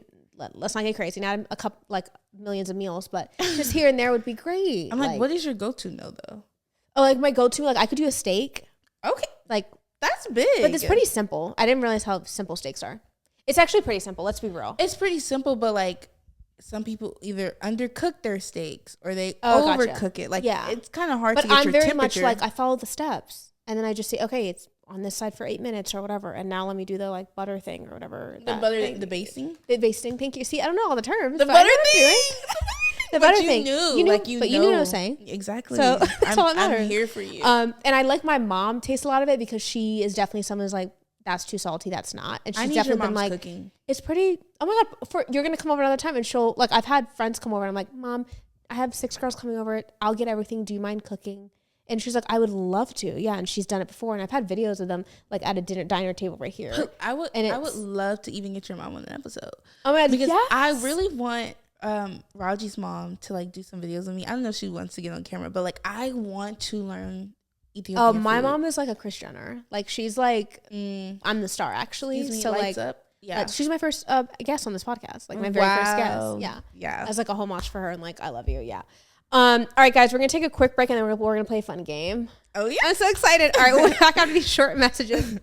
Let's not get crazy. Not a couple, like, millions of meals, but just here and there would be great. I'm like, what is your go-to though? Oh, like, my go-to, like, I could do a steak. Okay. Like, that's big. But it's pretty simple. I didn't realize how simple steaks are. It's actually pretty simple. Let's be real. It's pretty simple, but like, some people either undercook their steaks or they overcook it. Like, it's kind of hard to get your temperature. But I'm very much like, I follow the steps, and then I just say, okay, it's on this side for 8 minutes or whatever, and now let me do the like butter thing or whatever. The basting? The basting, thank you. See, I don't know all the terms. The butter thing? The butter thing. You knew what I was saying. Exactly. So that's all that matters. I'm here for you. And I like my mom taste a lot of it because she is definitely someone who's like, that's too salty, that's not. And she's definitely been like, cooking. It's pretty, oh my God, you're going to come over another time, and she'll, like, I've had friends come over and I'm like, Mom, I have 6 girls coming over. I'll get everything. Do you mind cooking? And she's like, I would love to. Yeah. And she's done it before. And I've had videos of them like at a diner table right here. I would love to even get your mom on an episode. Oh my God, because yes. I really want Raji's mom to like do some videos of me. I don't know if she wants to get on camera, but like I want to learn Ethiopian my food. mom is like a Kris Jenner. Like she's like, I'm the star actually. So like, up. Yeah, she's my first guest on this podcast. Like my very first guest. Yeah. Yeah. As like a homage for her and like, I love you. Yeah. All right, guys, we're going to take a quick break and then we're going to play a fun game. Oh, yeah. I'm so excited. All right, we'll back after these short messages.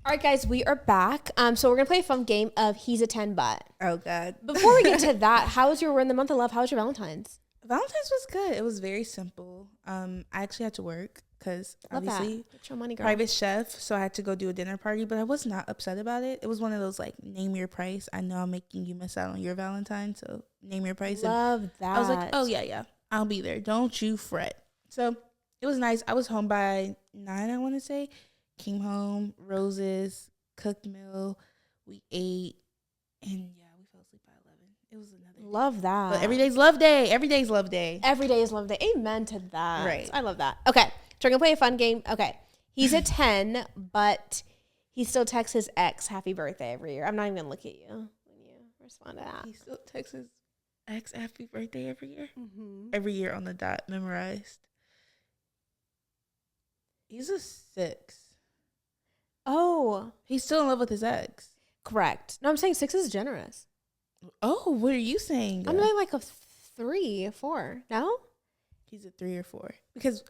All right, guys, we are back. So we're going to play a fun game of He's a 10 But. Oh, God. Before we get to that, how was we're in the month of love. How was your Valentine's? Valentine's was good. It was very simple. I actually had to work because obviously get your money, girl. Private chef, so I had to go do a dinner party, but I was not upset about it. It was one of those like name your price. I know I'm making you miss out on your Valentine, so name your price. Love that. I was like, oh yeah, I'll be there. Don't you fret. So it was nice. I was home by 9, I want to say. Came home, roses, cooked meal, we ate, and yeah, we fell asleep by 11. It was another day. Love that. But every day's love day. Every day's love day. Every day is love day. Amen to that. Right. I love that. Okay. So we're going to play a fun game. Okay. He's a 10, but he still texts his ex happy birthday every year. I'm not even going to look at you when you respond to that. He still texts his ex happy birthday every year? Mm-hmm. Every year on the dot, memorized. He's a 6. Oh. He's still in love with his ex. Correct. No, I'm saying 6 is generous. Oh, what are you saying? I'm like a 3, 4. No? He's a 3 or 4. Because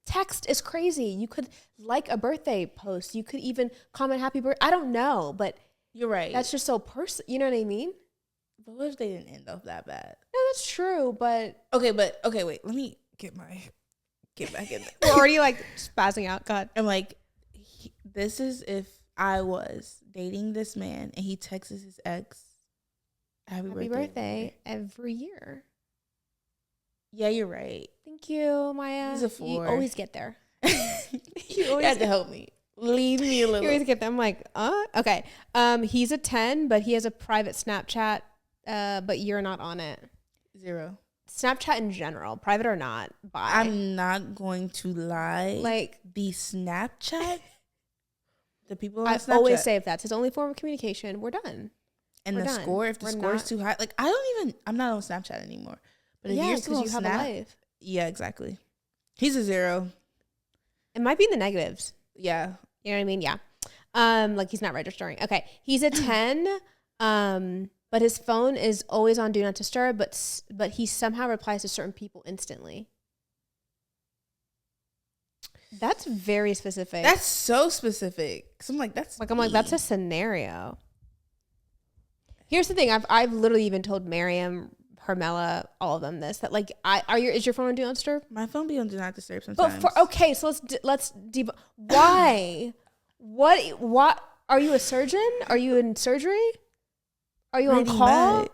text is crazy. You could like a birthday post. You could even comment happy birthday. I don't know, but you're right. That's just so personal. You know what I mean? But what if they didn't end up that bad? No, that's true, but... Okay, wait. Let me get back in there. We're already like spazzing out. God. I'm like, this is if I was dating this man and he texts his ex happy birthday every year. Yeah, you're right. Thank you, Maya. He's a 4. You always get there. You always have to help me. Lead me a little. You always get there. I'm like, okay. He's a 10, but he has a private Snapchat, but you're not on it. 0. Snapchat in general, private or not. Bye. I'm not going to lie. Like the Snapchat, the people on Snapchat. I always say if that's his only form of communication, we're done. And we're the done. score, if the score is too high, like I'm not on Snapchat anymore. But if you're still on have a life. Yeah, exactly. He's a 0. It might be in the negatives. Yeah. You know what I mean? Yeah. Like he's not registering. Okay. He's a 10. But his phone is always on Do Not Disturb, but he somehow replies to certain people instantly. That's very specific. That's so specific. So I'm like, that's a scenario. Here's the thing. I've literally even told Miriam, Hermela, all of them this, that like is your phone on Do Not Disturb? My phone be on Do Not Disturb sometimes. But okay, so let's why? What are you a surgeon? Are you in surgery? Are you on call?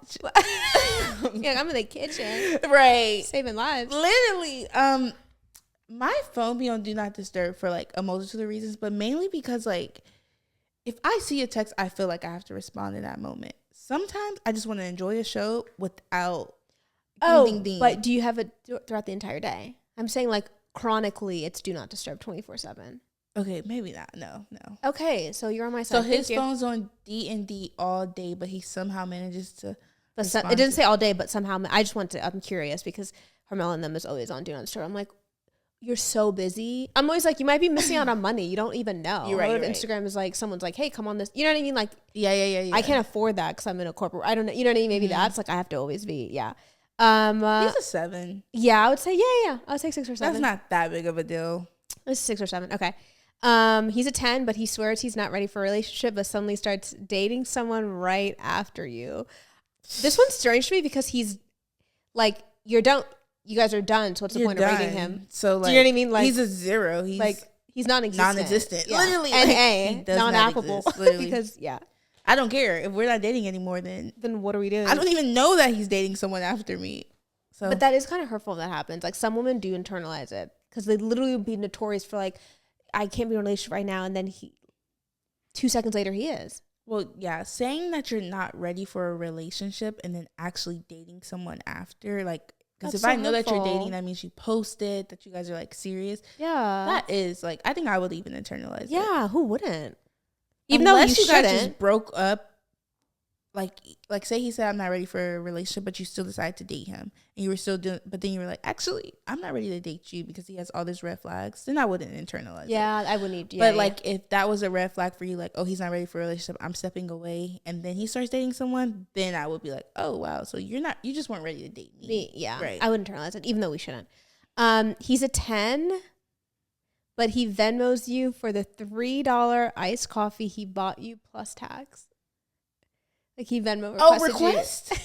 Yeah, I'm in the kitchen. Right. Saving lives. Literally. My phone be on Do Not Disturb for like a multitude of reasons, but mainly because like if I see a text, I feel like I have to respond in that moment. Sometimes I just want to enjoy a show without ding, ding. But do you have it throughout the entire day? I'm saying like chronically it's Do Not Disturb 24/7. Okay, maybe not. No. Okay, so you're on my side. So his phone's on D&D all day, but he somehow manages to it didn't say all day, but somehow I'm curious because Hermela and them is always on Do Not Disturb. I'm like, you're so busy. I'm always like, you might be missing out on money. You don't even know. You're right. Instagram is like, someone's like, hey, come on this. You know what I mean? Like, yeah. I can't afford that because I'm in a corporate. I don't know. You know what I mean? Maybe that's like, I have to always be. Yeah. He's a 7. Yeah, I would say, yeah. I would say 6 or 7. That's not that big of a deal. It's 6 or 7. Okay. He's a 10, but he swears he's not ready for a relationship, but suddenly starts dating someone right after you. This one's strange to me because he's like, you guys are done. So what's the point of rating him? So like, do you know what I mean? Like he's a 0. He's like, he's non-existent. Yeah. Literally. N-A, non-applicable. Because I don't care. If we're not dating anymore, then what are we doing? I don't even know that he's dating someone after me. So, but that is kind of hurtful when that happens. Like some women do internalize it because they literally would be notorious for like, I can't be in a relationship right now. And then 2 seconds later, he is. Well, yeah, saying that you're not ready for a relationship and then actually dating someone after, like, because if I know that you're dating, that means you posted, that you guys are, like, serious. Yeah. That is, like, I think I would even internalize it. Yeah, who wouldn't? Even unless though you guys just broke up, like say he said, I'm not ready for a relationship, but you still decided to date him. And you were still doing, but then you were like, actually, I'm not ready to date you because he has all these red flags. Then I wouldn't internalize it. Yeah, I would need, but like, if that was a red flag for you, like, oh, he's not ready for a relationship, I'm stepping away. And then he starts dating someone, then I would be like, oh, wow. So you just weren't ready to date me. Yeah. Right. I would internalize it, even though we shouldn't. He's a 10, but he Venmos you for the $3 iced coffee he bought you plus tax. Like he Venmo requested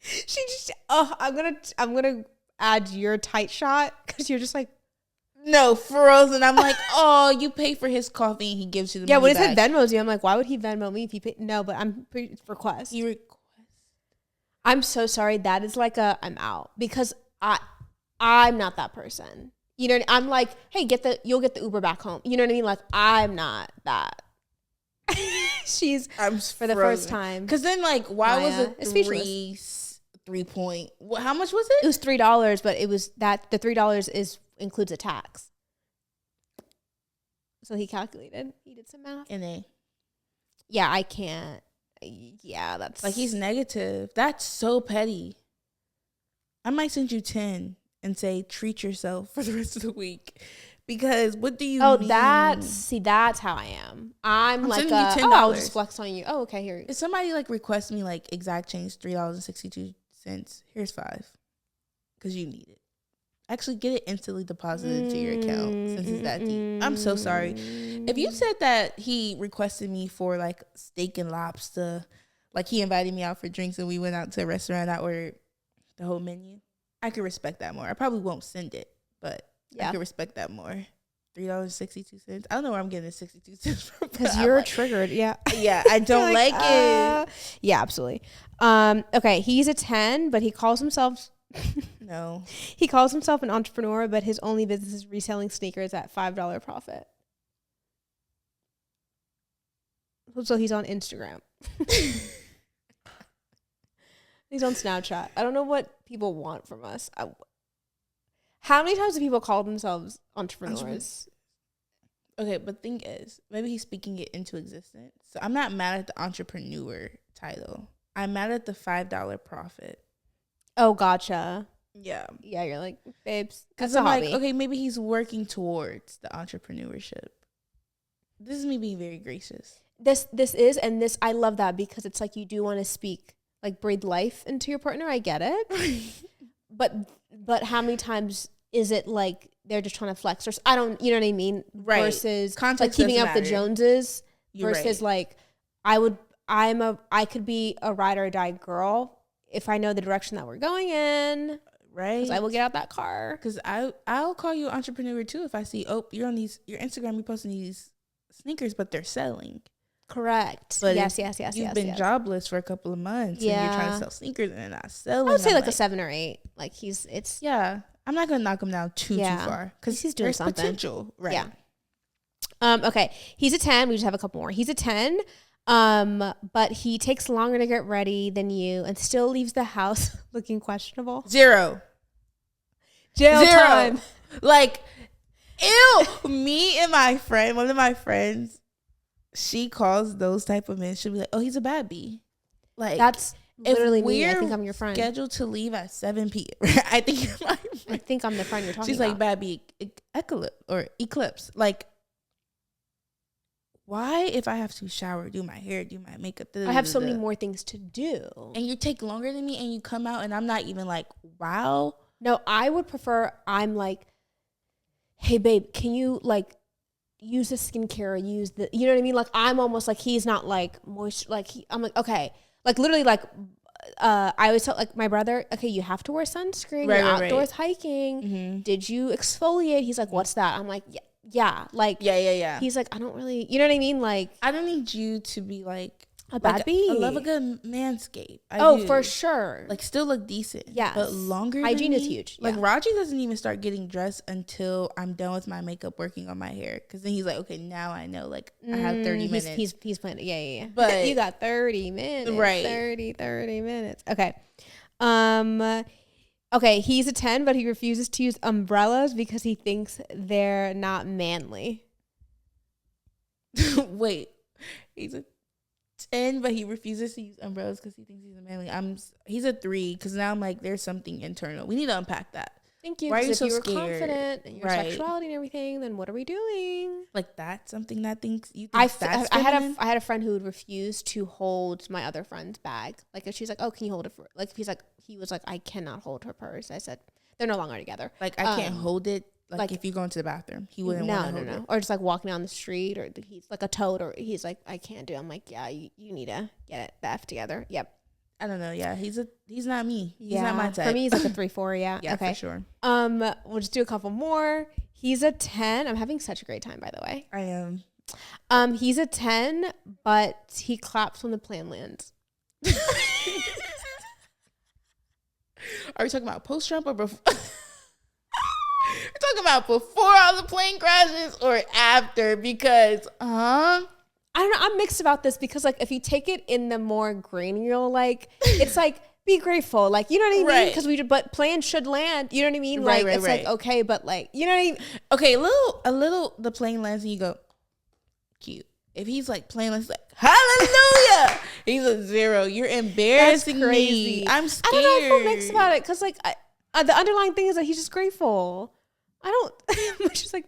she just I'm gonna add your tight shot because you're just like no frozen. I'm like, oh, you pay for his coffee and he gives you the money when it said Venmos you, I'm like, why would he Venmo me if he paid? No, but I'm pretty request. You request. I'm so sorry. That is like I'm out because I'm not that person. You know, I'm like, hey, you'll get the Uber back home. You know what I mean? Like I'm not that. I'm for the first time. Because then, like, why was it 3 point? How much was it? It was $3, but it was that the $3 includes a tax. So he calculated. He did some math. Yeah, I can't. Yeah, that's like he's negative. That's so petty. I might send you 10 and say treat yourself for the rest of the week. Because what do you mean? That's how I am. I'm like, I'll just flex on you. Oh, okay, here. If somebody like requests me like exact change, $3.62, here's $5. Because you need it. Actually get it instantly deposited into your account since it's that deep. I'm so sorry. If you said that he requested me for like steak and lobster, like he invited me out for drinks and we went out to a restaurant, I ordered the whole menu, I could respect that more. I probably won't send it, but I can respect that more. $3.62. I don't know where I'm getting the 62 cents from. Because you're triggered. Yeah. Yeah, I don't like it. Yeah, absolutely. Okay, he's a 10, but he calls himself no. He calls himself an entrepreneur, but his only business is reselling sneakers at $5 profit. So he's on Instagram. He's on Snapchat. I don't know what people want from us. How many times do people call themselves entrepreneurs? Okay, but thing is, maybe he's speaking it into existence. So I'm not mad at the entrepreneur title. I'm mad at the $5 profit. Oh, gotcha. Yeah. Yeah, you're like, babes, because I'm like, okay, maybe he's working towards the entrepreneurship. This is me being very gracious. This is, and this, I love that because it's like you do want to speak, like breathe life into your partner. I get it. But how many times is it like they're just trying to flex or I don't, you know what I mean? Right. Versus context like keeping up matter. the Joneses versus right. like I could be a ride or die girl if I know the direction that we're going in. Right. Because I will get out that car. Because I'll call you an entrepreneur too if I see, oh, you're on your Instagram, you're posting these sneakers, but they're selling. Correct. But yes. You've been jobless for a couple of months and you're trying to sell sneakers and they're not selling. I would say like a 7 or 8. Like yeah. I'm not gonna knock him down too far because he's doing something. Potential, right? Yeah. Okay. He's a 10. We just have a couple more. He's a 10. But he takes longer to get ready than you and still leaves the house looking questionable. 0. Jail time. Like, ew. Me and my friend, one of my friends, she calls those type of men. She'll be like, "Oh, he's a bad bee." Like that's literally me. I think I'm your friend. Scheduled to leave at 7 p.m. I think you're my friend. I think I'm the friend you're talking She's about. like bad bee eclipse. Like, why if I have to shower, do my hair, do my makeup? I have so many more things to do. And you take longer than me and you come out and I'm not even like, wow. No, I would prefer I'm like, hey babe, can you like use the skincare or use the, you know what I mean? Like I'm almost like, he's not like moist, like I'm like, okay. Like literally like, I always tell like my brother, okay, you have to wear sunscreen. You're outdoors hiking. Mm-hmm. Did you exfoliate? He's like, what's that? I'm like, yeah. Like, yeah. He's like, I don't really, you know what I mean? Like, I don't need you to be like, A bad bee. I love a good manscape. I do. For sure. Like, still look decent. Yes. But longer hygiene than is me, huge. Like, yeah. Raji doesn't even start getting dressed until I'm done with my makeup working on my hair. Because then he's like, okay, now I know. Like, I have 30 minutes. He's planning. Yeah. But you got 30 minutes. Right. 30 minutes. Okay. Okay, he's a 10, but he refuses to use umbrellas because he thinks they're not manly. Wait. He's a 10, but he refuses to use umbrellas because he thinks he's a manly. He's a 3 because now I'm like, there's something internal. We need to unpack that. Thank you. Why are you if so you were scared? confident in your sexuality and everything, then what are we doing? Like, that's something that thinks you think I had a friend who would refuse to hold my other friend's bag. Like, if she's like, oh, can you hold it for, like, if he was like, I cannot hold her purse. I said, they're no longer together. Like, I can't hold it. Like, if you go into the bathroom, he wouldn't want to hold it. Or just like walking down the street, or he's like a toad, or he's like, I can't do it. I'm like, yeah, you need to get the F together. Yep. I don't know. Yeah, he's not me. He's not my type. For me, he's like a 3-4. Yeah. Yeah, okay. for sure. We'll just do a couple more. He's a 10. I'm having such a great time, by the way. I am. He's a 10, but he claps when the plane lands. Are we talking about post Trump or before? We're talking about before all the plane crashes or after, because I don't know. I'm mixed about this because, like, if you take it in the more granular, like, it's like, be grateful. Like, you know what I mean? Right. But planes should land. You know what I mean? Right, Like, it's like, okay, but like, you know what I mean? Okay, a little, the plane lands and you go, cute. If he's like plane lands, like, hallelujah, he's a 0. You're embarrassing me. I'm scared. I don't know. I feel mixed about it because, like, the underlying thing is that he's just grateful. I'm just like,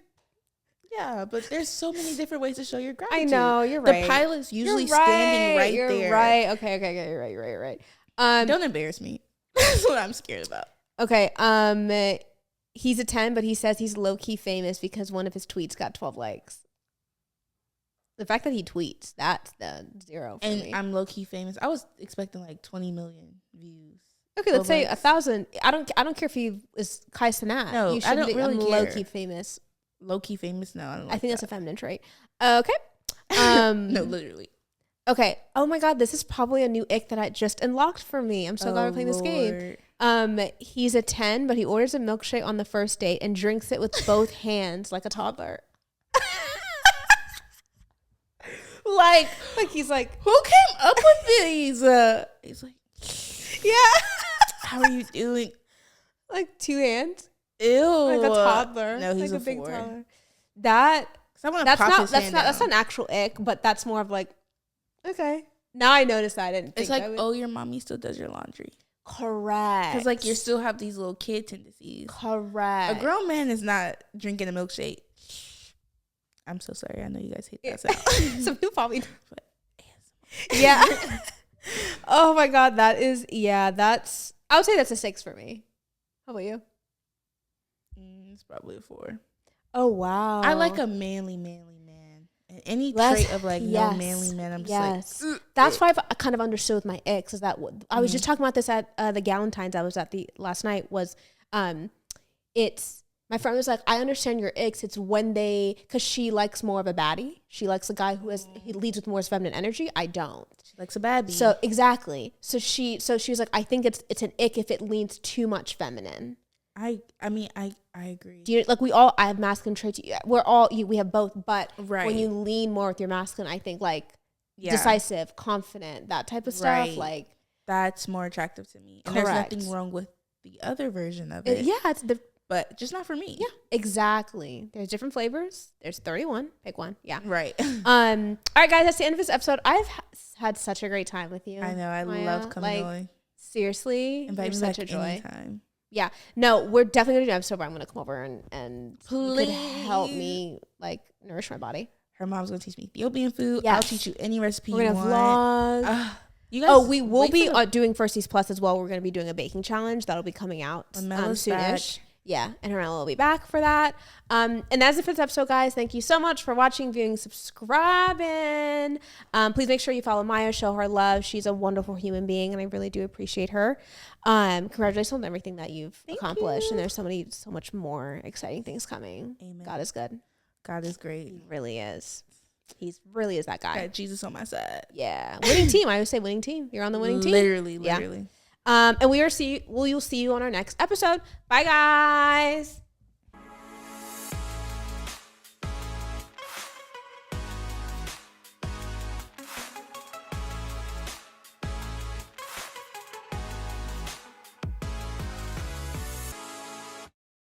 yeah, but there's so many different ways to show your gratitude. I know, you're right. The pilot's usually standing right there. You're right. Okay, you're right. Don't embarrass me. That's what I'm scared about. Okay. He's a 10, but he says he's low-key famous because one of his tweets got 12 likes. The fact that he tweets, that's the 0 for me. And I'm low-key famous. I was expecting like 20 million views. Okay, let's say 1,000. I don't care if he is Kai Cenat. No, I don't really care. Low-key famous. Low-key famous? No, I don't like I think that's a feminine trait. Okay. No, literally. Okay. Oh my God, this is probably a new ick that I just unlocked for me. I'm so glad we're playing this game. He's a 10, but he orders a milkshake on the first date and drinks it with both hands like a toddler. like he's like, who came up with these? He's like, yeah. How are you doing? Like 2 hands. Ew. Like a toddler. No, he's like a big 4. toddler. That's not an actual ick, but that's more of like, okay. Now I noticed that I didn't think it's like, oh, your mommy still does your laundry. Correct. Because like you still have these little kid tendencies. Correct. A grown man is not drinking a milkshake. I'm so sorry. I know you guys hate that sound. Some people probably do. Yeah. Oh my God. I would say that's a 6 for me. How about you? It's probably a 4. Oh, wow. I like a manly man. And any trait of like no manly man, I'm just like. That's why I kind of understood with my ex is that I was just talking about this at the Galentine's I was at last night was it's my friend was like, I understand your ex. It's when because she likes more of a baddie. She likes a guy he leads with more feminine energy. I don't. She likes a baddie. So exactly. So she was like, I think it's an ick if it leans too much feminine. I mean, I agree. Do you, like I have masculine traits. We have both, but when you lean more with your masculine, I think like decisive, confident, that type of stuff, like that's more attractive to me. And correct. There's nothing wrong with the other version of it. But just not for me. Yeah, exactly. There's different flavors. There's 31. Pick one. Yeah. Right. All right, guys. That's the end of this episode. I've had such a great time with you. I know. I love coming on. Seriously, invite me such back a joy. Anytime. Yeah. No, we're definitely gonna do an episode where I'm gonna come over and please you could help me like nourish my body. Her mom's gonna teach me Ethiopian food. Yes. I'll teach you any recipe we're you gonna want. Vlog. You guys we will be doing Firsties Plus as well. We're gonna be doing a baking challenge that'll be coming out soonish. Yeah, and Hermela will be back for that. And that's it for this episode, guys. Thank you so much for watching, viewing, subscribing. Please make sure you follow Maya, show her love. She's a wonderful human being, and I really do appreciate her. Congratulations on everything that you've accomplished. And there's so much more exciting things coming. Amen. God is good. God is great. He really is. He really is that guy. Got Jesus on my side. Yeah. Winning team. I always say winning team. You're on the winning team. Literally. And you'll see you on our next episode. Bye, guys.